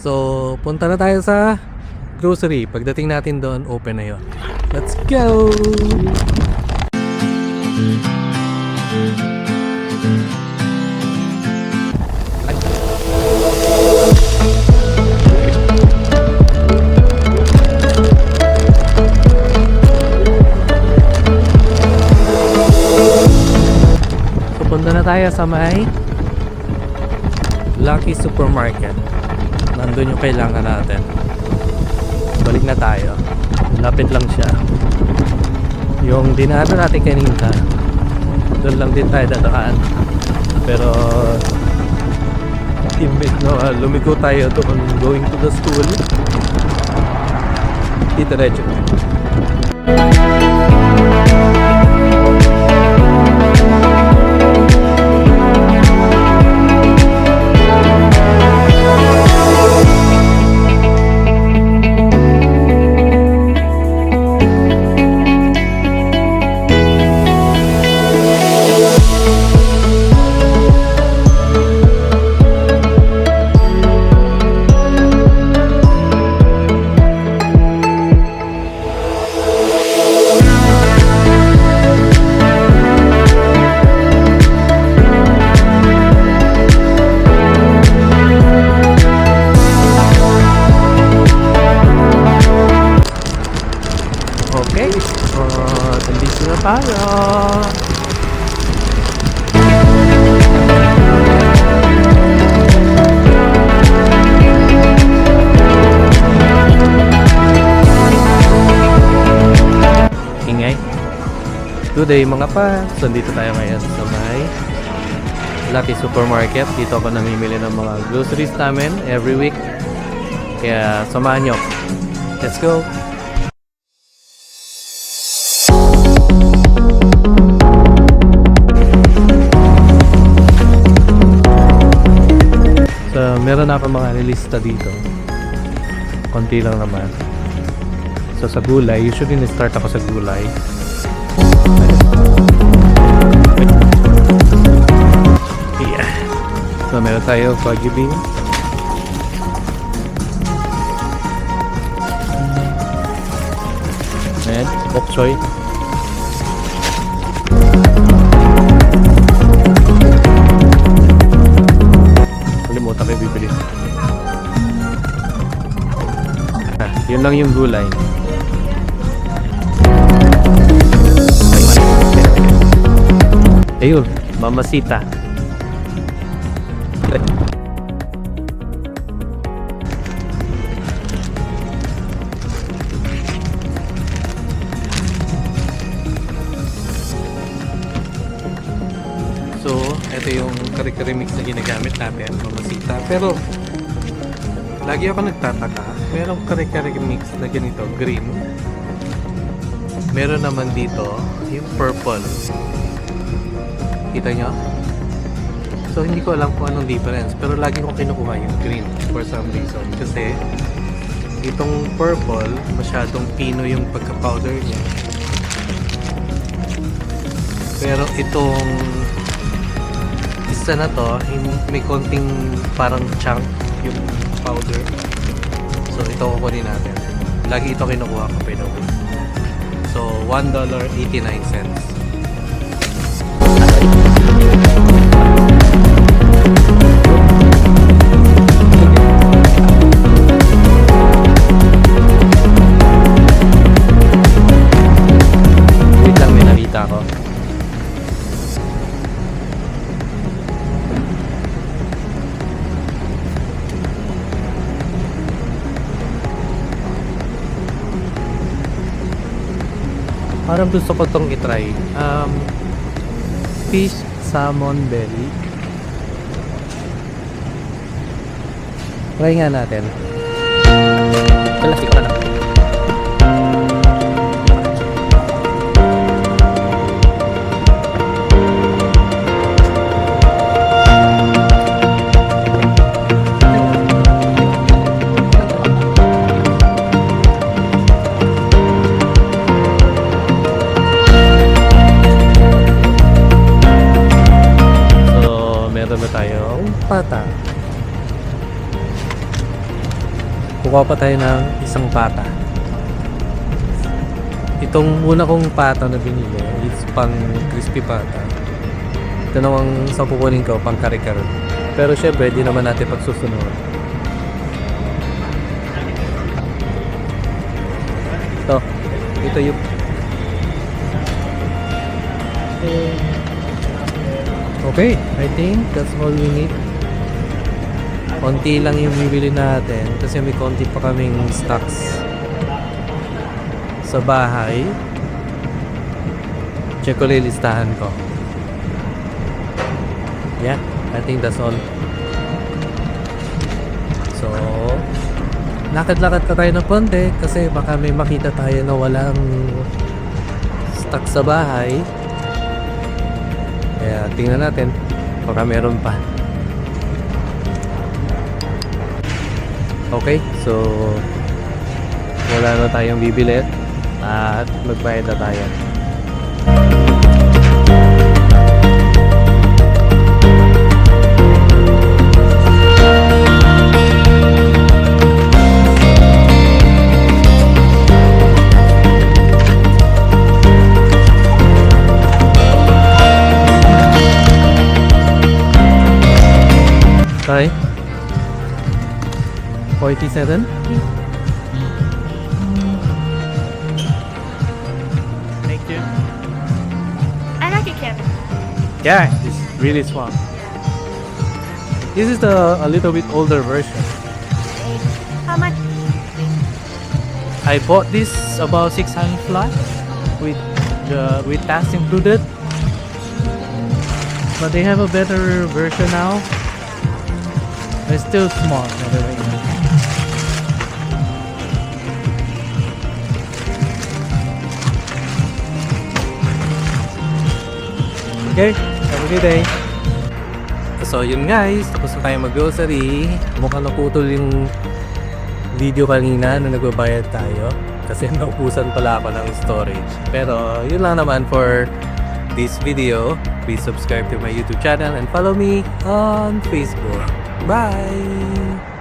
So, punta na tayo sa grocery. Pagdating natin doon, open na yun. Let's go! So, punta na tayo sa may Lucky Supermarket. Nandun yung kailangan natin. Balik na tayo. Lapit lang siya. Yung dinaanan natin kanina, doon lang din tayo dadaan. Pero imbes na lumigo tayo doon going to the school, diretso. Okay, nandito na tayo. Ingay. Today mga pa, so dito tayo ngayon sa may Lucky Supermarket. Dito ako namimili ng mga groceries namin every week. Kaya samahan nyo. Let's go! So, meron na ako mga nilista dito. Konti lang naman. So, sa gulay, usually na-start ako sa gulay. Yeah. So, meron tayo Baggy beans. And bok choy. Kalimutan kayo bibili. Yun lang yung gulay. Ayun, Mamacita. So, ito yung kare-kare mix na ginagamit natin, Mamacita. Pero, lagi ako nagtataka, merong kare-kare mix na ganito, green. Meron naman dito, yung purple. Kita nyo? So, hindi ko alam kung anong difference. Pero lagi kong kinukuha yung green for some reason. Kasi, itong purple, masyadong pino yung pagka-powder niya. Pero itong isa na to, may konting parang chunk yung powder. So, ito kukunin natin. Lagi ito kinukuha ko, by the way. So, $1.89. Wait lang, may nakita ko. Parang gusto ko tong itry. Fish salmon belly. Try nga natin. Plastic pa na. pata. kukuha pa tayo ng isang pata. Itong una kong pata na binili is pang crispy pata. Ito namang sa kukunin ko, pang kare-kare. Pero syempre, di naman natin pagsusunod. Ito yung okay, I think that's all we need. Konti lang yung bibili natin kasi may konti pa kaming stocks sa bahay. Check ko listahan ko. Yeah, I think that's all. So, lakad-lakad ka tayo ng konti kasi baka may makita tayo na walang stock sa bahay. Kaya tingnan natin baka meron pa. Okay, so wala na tayong bibili at magbayad na tayo. Sorry? 47? Thank you. I like it, Kevin. Yeah, it's really strong. This is a little bit older version. How much? I bought this about 600 flat with tax included. But they have a better version now. It's still small, by the way. Okay, have a good day. So yun guys, tapos na tayo mag-grocery. Mukhang naputol yung video kanina na nagbabayad tayo kasi naupusan pala ako ng storage. Pero yun lang naman for this video. Please subscribe to my YouTube channel and follow me on Facebook. Bye!